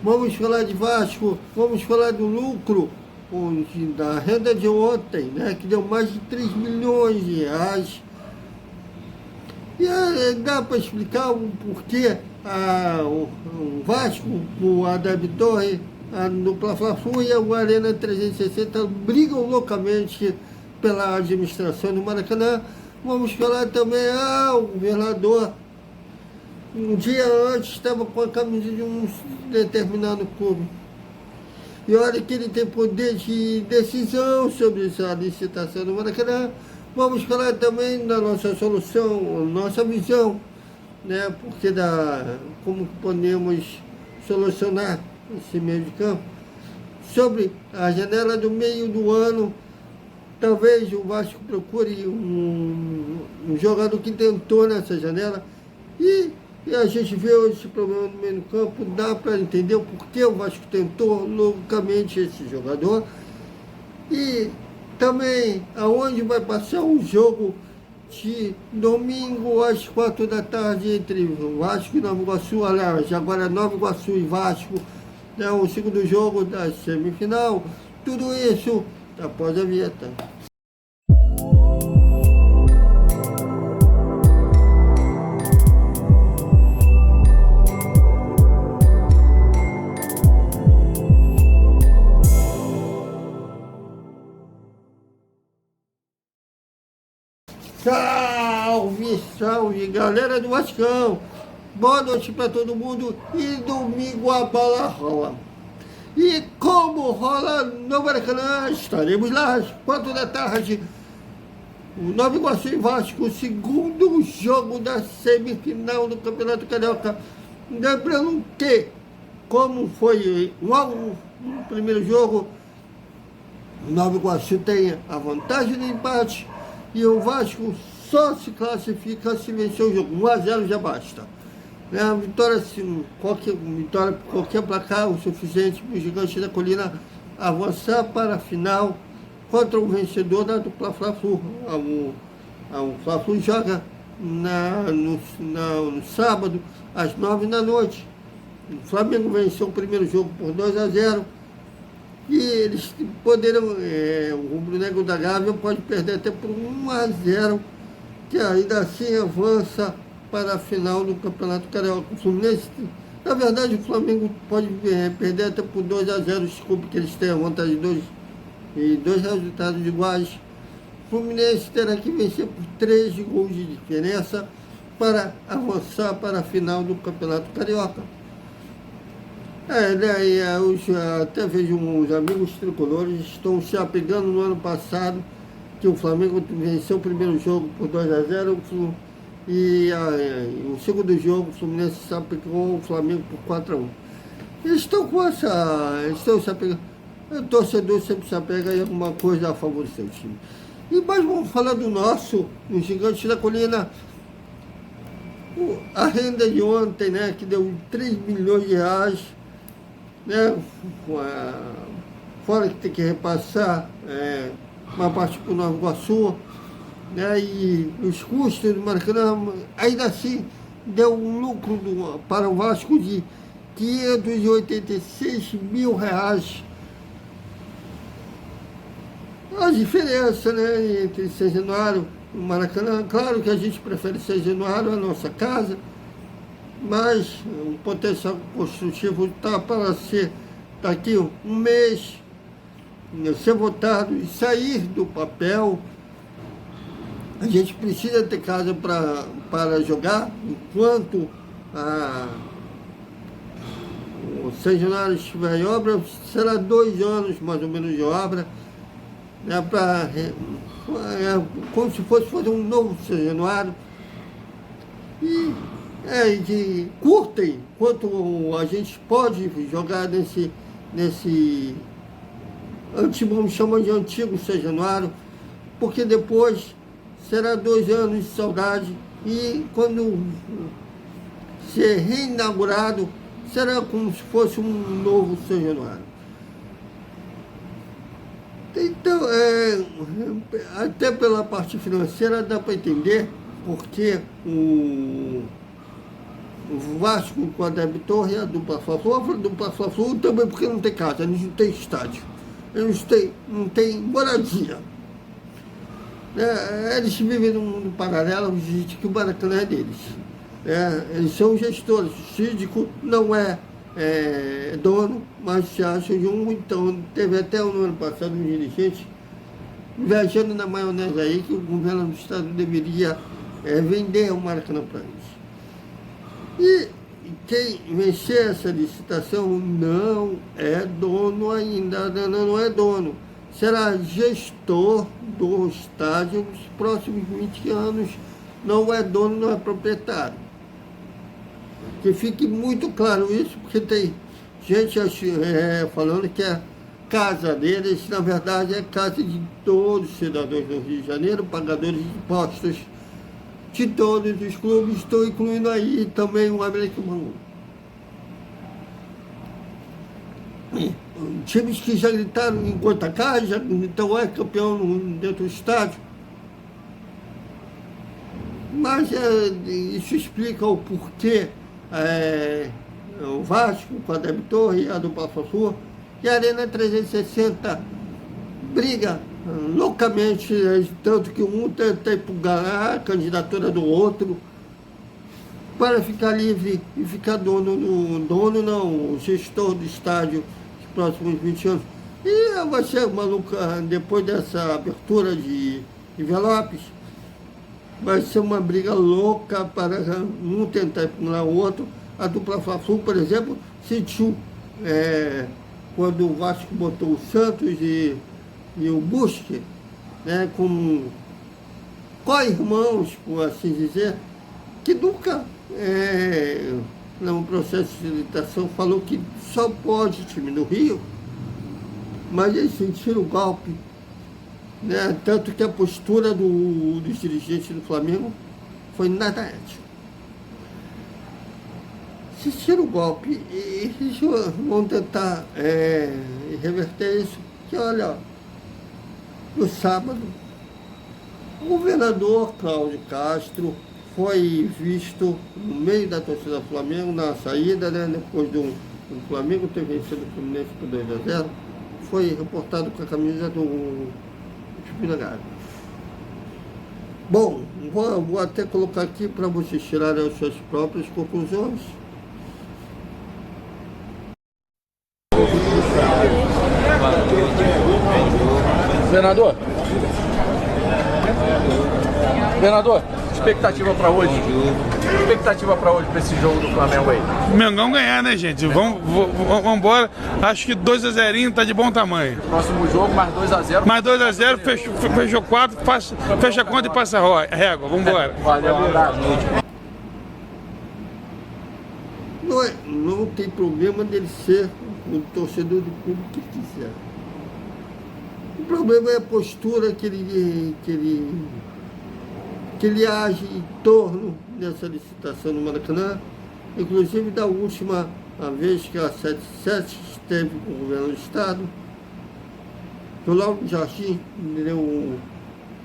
Vamos falar de Vasco, vamos falar do lucro da renda de ontem, né, que deu mais de 3 milhões de reais. E dá para explicar o porquê o Vasco, o Adeb Torre, a dupla Fla-Flu e o Arena 360 brigam loucamente pela administração do Maracanã. Vamos falar também, o governador, um dia antes, estava com a camisa de um determinado clube. E olha que ele tem poder de decisão sobre essa licitação do Maracanã. Vamos falar também da nossa solução, nossa visão, né? Porque como podemos solucionar esse meio de campo. Sobre a janela do meio do ano, talvez o Vasco procure um jogador que tentou nessa janela. E a gente vê esse problema no meio do campo, dá para entender o porquê o Vasco tentou loucamente esse jogador. E também aonde vai passar o jogo de domingo às 4 da tarde entre Vasco e Nova Iguaçu, aliás, agora Nova Iguaçu e Vasco, né, o segundo jogo da semifinal. Tudo isso após a vinheta. Salve, salve, galera do Vascão! Boa noite para todo mundo e domingo a bola rola. E como rola no Maracanã, estaremos lá às 4 da tarde. O Nova Iguaçu e Vasco, o segundo jogo da semifinal do Campeonato Carioca. Lembrando que, como foi logo no primeiro jogo, o Nova Iguaçu tem a vantagem do empate. E o Vasco só se classifica se vencer o jogo. 1-0 já basta. A vitória, vitória por qualquer placar, o suficiente para o Gigante da Colina avançar para a final contra o vencedor da dupla Fla-Flu. O Fla-Flu joga no sábado, às 9 da noite. O Flamengo venceu o primeiro jogo por 2-0. E eles poderão, o rubro-negro da Gávea pode perder até por 1-0, que ainda assim avança para a final do Campeonato Carioca. O Fluminense, na verdade, o Flamengo pode perder até por 2-0, desculpe que eles têm a vantagem de dois resultados iguais. O Fluminense terá que vencer por 3 gols de diferença para avançar para a final do Campeonato Carioca. Até vejo uns amigos tricolores estão se apegando no ano passado, que o Flamengo venceu o primeiro jogo por 2-0 e o segundo jogo o Fluminense se apegou ao Flamengo por 4-1. Eles estão se apegando. O torcedor sempre se apega em alguma coisa a favor do seu time. Mas vamos falar do nosso, o Gigante da Colina. A renda de ontem, né, que deu 3 milhões de reais. Né, fora que tem que repassar uma parte para o Nova Iguaçu, né, e os custos do Maracanã, ainda assim deu um lucro para o Vasco de 586 mil reais. A diferença, né, entre São Januário e o Maracanã, claro que a gente prefere São Januário, a nossa casa, mas o potencial construtivo está para ser, daqui um mês, ser votado e sair do papel. A gente precisa ter casa para jogar, enquanto o São Januário estiver em obra, será 2 anos mais ou menos de obra, né, como se fosse fazer um novo São Januário. E curtem quanto a gente pode jogar nesse vamos chamar de antigo São Januário, porque depois será 2 anos de saudade e quando ser reinaugurado será como se fosse um novo São Januário. Então, até pela parte financeira dá para entender porque o Vasco com a Deb Torre, a dupla Fla-Flu, a dupla Fla-Flu também porque não tem casa, eles não têm estádio, eles não têm moradia. Eles vivem num mundo paralelo, de que o Maracanã é deles. Eles são gestores, o síndico não é dono, mas se acham de um. Então, teve até no ano passado um dirigente viajando na maionese aí que o governo do estado deveria vender o Maracanã para eles. E quem vencer essa licitação não é dono ainda, não é dono. Será gestor do estádio nos próximos 20 anos, não é dono, não é proprietário. Que fique muito claro isso, porque tem gente falando que é casa deles, na verdade é casa de todos os cidadãos do Rio de Janeiro, pagadores de impostos de todos os clubes, estou incluindo aí também o América Bangu. Times que já gritaram em Goitacás, já então é campeão dentro do estádio. Mas isso explica o porquê o Vasco com a Deb Torre, a dupla Fla-Flu, e a Arena 360 briga loucamente, tanto que um tenta impugnar a candidatura do outro para ficar livre e ficar o gestor do estádio nos próximos 20 anos. E vai ser maluca, depois dessa abertura de envelopes, vai ser uma briga louca para um tentar impugnar o outro. A dupla Fla-Flu, por exemplo, sentiu quando o Vasco botou o Santos e o Busque, como co-irmãos, por assim dizer, que nunca, no processo de licitação, falou que só pode time no Rio, mas eles sentiram o golpe, tanto que a postura dos dirigentes do Flamengo foi nada ética. Sentiram o golpe e eles vão tentar reverter isso, que olha, no sábado, o governador Cláudio Castro foi visto no meio da torcida do Flamengo, na saída, depois do Flamengo ter vencido o Fluminense por 2-0, foi reportado com a camisa do Espinagari. Bom, vou até colocar aqui para vocês tirarem as suas próprias conclusões. Governador, expectativa para hoje? Expectativa para hoje, para esse jogo do Flamengo aí? O Mengão ganhar, né, gente? Vamos embora. Acho que 2-0 tá de bom tamanho. Próximo jogo, mais 2-0. Mais 2-0, fechou 4, fecha a conta e passa a régua. Vamos embora. Valeu, Não tem problema dele ser um torcedor do clube que quiser. O problema é a postura que ele age em torno dessa licitação no Maracanã, inclusive da última vez que a 77 esteve com o governo do Estado, o Lauro Jardim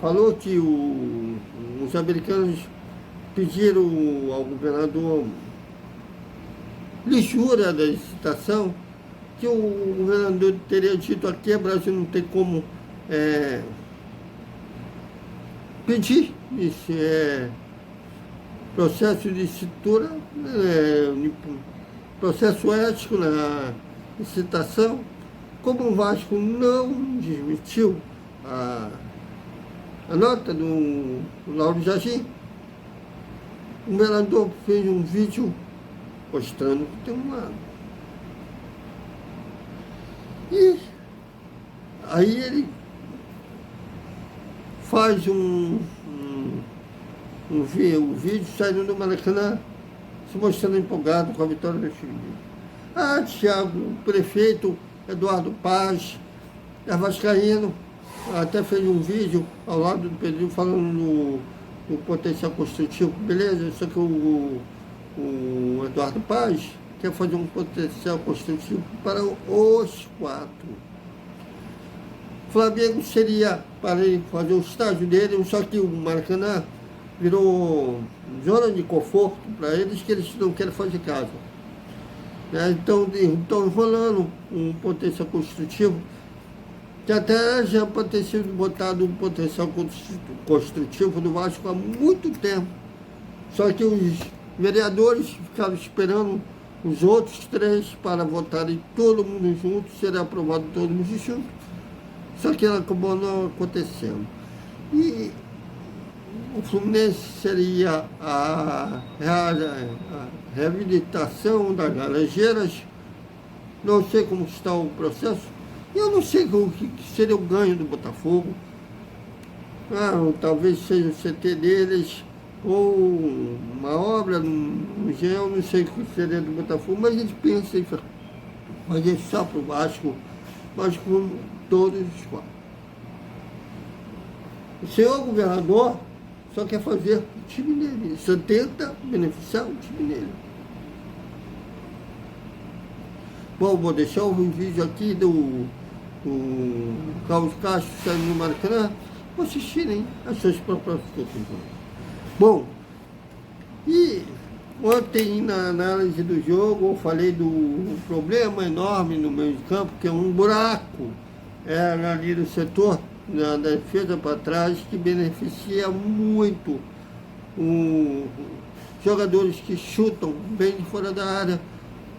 falou que os americanos pediram ao governador lisura da licitação, que o governador teria dito aqui, o Brasil não tem como pedir esse processo de escritura, processo ético na licitação. Como o Vasco não desmentiu a nota do Lauro Jardim, o governador fez um vídeo mostrando que tem um lado. E aí ele faz um vídeo saindo do Maracanã, se mostrando empolgado com a vitória do time. Thiago, o prefeito Eduardo Paz, vascaíno, até fez um vídeo ao lado do Pedrinho falando do potencial construtivo, beleza, só que o Eduardo Paz quer fazer um potencial construtivo para os 4. O Flamengo seria para ele fazer o estágio dele, só que o Maracanã virou zona de conforto para eles, que eles não querem fazer casa. Né? Então, enrolando um potencial construtivo, que até já pode ter sido botado um potencial construtivo do Vasco há muito tempo. Só que os vereadores ficaram esperando os outros 3 para votarem todo mundo junto, será aprovado todo mundo junto. Só que ela acabou não acontecendo. E o Fluminense seria a reabilitação das Laranjeiras. Não sei como está o processo. Eu não sei o que seria o ganho do Botafogo. Talvez seja o CT deles, ou uma obra no gel, não sei o que seria do Botafogo, mas a gente pensa em fazer só para o Vasco, mas com todos os 4. O senhor governador só quer fazer o time dele, só tenta beneficiar o time dele. Bom, vou deixar o vídeo aqui do Carlos Castro saindo no Maracanã, para assistirem as suas próprias conclusões. Bom, e ontem na análise do jogo eu falei do problema enorme no meio de campo, que é um buraco ali no setor, na defesa para trás, que beneficia muito os jogadores que chutam bem de fora da área.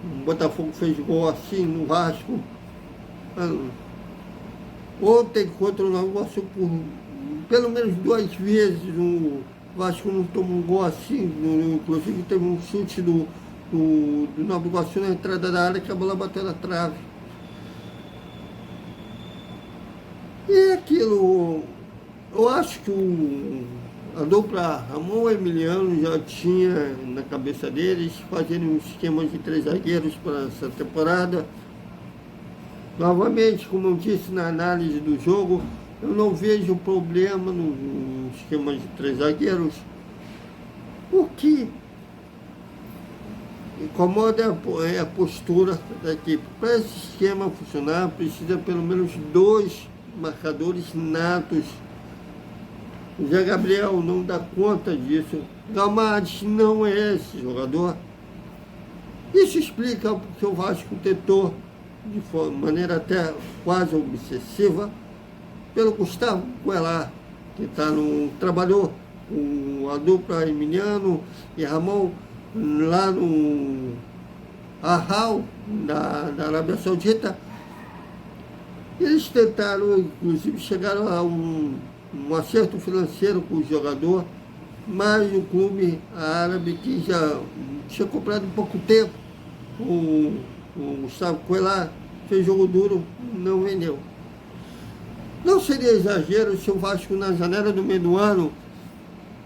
O Botafogo fez gol assim no Vasco. Ontem contra o negócio, por pelo menos 2 vezes o Vasco não tomou um gol assim, inclusive teve um chute do Nova Iguaçu na entrada da área que a bola bateu na trave. E aquilo, eu acho que a dupla Ramon e Emiliano já tinha na cabeça deles fazendo um esquema de 3 zagueiros para essa temporada. Novamente, como eu disse na análise do jogo, eu não vejo problema no esquema de 3 zagueiros. O que incomoda é a postura da equipe. Para esse esquema funcionar, precisa pelo menos 2 marcadores natos. O Zé Gabriel não dá conta disso. Galmares não é esse jogador. Isso explica porque o Vasco tentou, de maneira até quase obsessiva, pelo Gustavo Coelhar, que trabalhou com a dupla Emiliano e Ramon lá no Al-Ahly, da Arábia Saudita. Eles tentaram, inclusive, chegaram a um acerto financeiro com o jogador, mas o clube árabe, que já tinha comprado em pouco tempo o Gustavo Coelhar, fez jogo duro, não vendeu. Não seria exagero se o Vasco, na janela do meio do ano,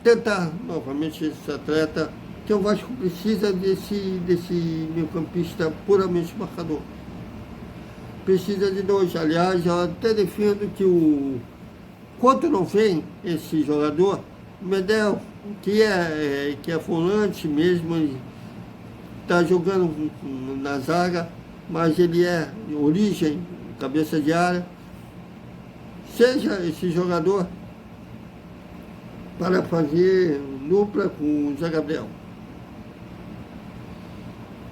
tentar novamente esse atleta, que o Vasco precisa desse meio-campista puramente marcador. Precisa de 2. Aliás, eu até defendo que quando não vem esse jogador, o Medel, que é volante mesmo, está jogando na zaga, mas ele é de origem, cabeça de área, seja esse jogador para fazer dupla com o Zé Gabriel.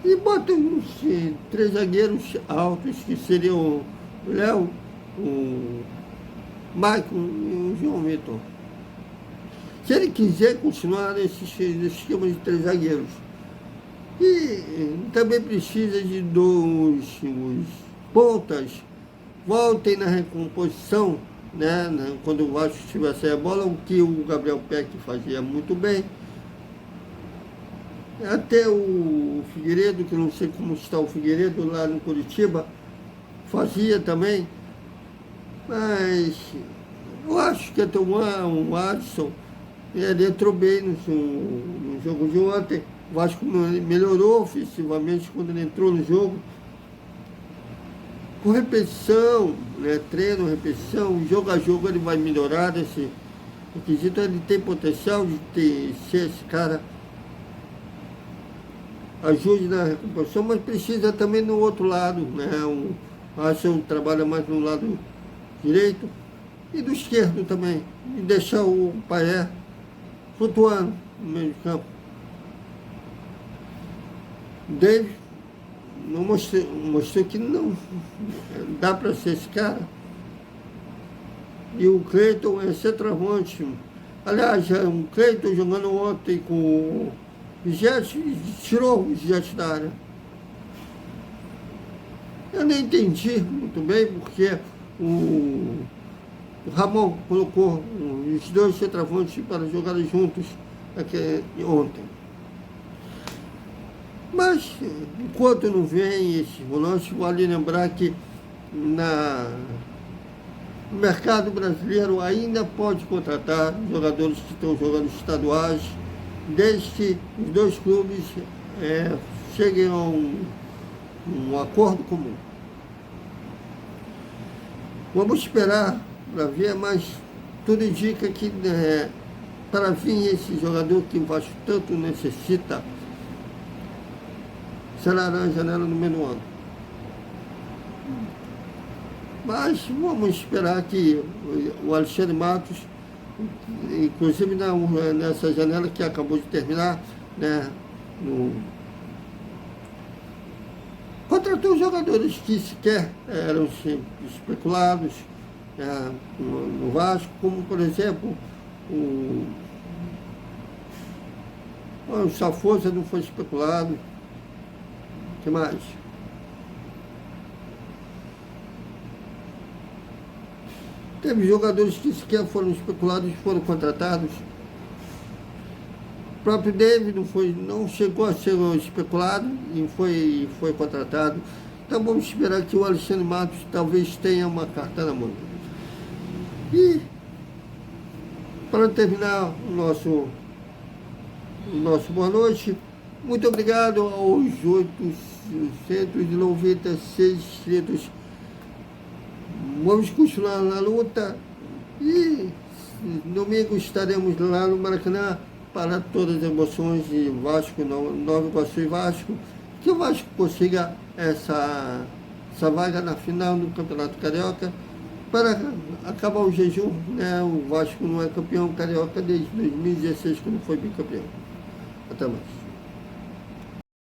E bota uns 3 zagueiros altos, que seriam o Léo, o Maicon e o João Vitor. Se ele quiser continuar nesse esquema de 3 zagueiros. E também precisa de 2 pontas, voltem na recomposição, né? Quando o Vasco tivesse a bola, o que o Gabriel Peck fazia muito bem. Até o Figueiredo, que não sei como está o Figueiredo lá no Curitiba, fazia também. Mas eu acho que até o Adson, ele entrou bem no jogo de ontem. O Vasco melhorou ofensivamente quando ele entrou no jogo. Com repetição, né, treino, repetição, jogo a jogo ele vai melhorar esse requisito. Ele tem potencial de ser esse cara, ajude na recomposição, mas precisa também no outro lado, né? Acho que trabalha mais no lado direito e do esquerdo também, e deixar o Paé flutuando no meio de campo. David não mostrou que não dá para ser esse cara. E o Cleiton é centroavante. Aliás, o Cleiton jogando ontem com o Jet, tirou o Jet da área. Eu nem entendi muito bem porque o Ramon colocou os dois centroavantes para jogarem juntos ontem. Mas, enquanto não vem esse volante, vale lembrar que no mercado brasileiro ainda pode contratar jogadores que estão jogando estaduais, desde que os dois clubes cheguem a um acordo comum. Vamos esperar para ver, mas tudo indica que para vir esse jogador que o Vasco tanto necessita, será na janela no meio do ano. Mas vamos esperar que o Alexandre Matos, inclusive nessa janela que acabou de terminar, né, contratou jogadores que sequer eram especulados no Vasco, como por exemplo o Safosa não foi especulado. O que mais? Teve jogadores que sequer foram especulados e foram contratados. O próprio David não chegou a ser especulado e foi contratado. Então vamos esperar que o Alexandre Matos talvez tenha uma carta na mão. E para terminar o nosso boa noite, muito obrigado aos 896 inscritos. Vamos continuar na luta e domingo estaremos lá no Maracanã para todas as emoções de Vasco, Nova Iguaçu e Vasco, que o Vasco consiga essa vaga na final do Campeonato Carioca para acabar o jejum, né? O Vasco não é campeão carioca desde 2016, quando foi bicampeão. Até mais.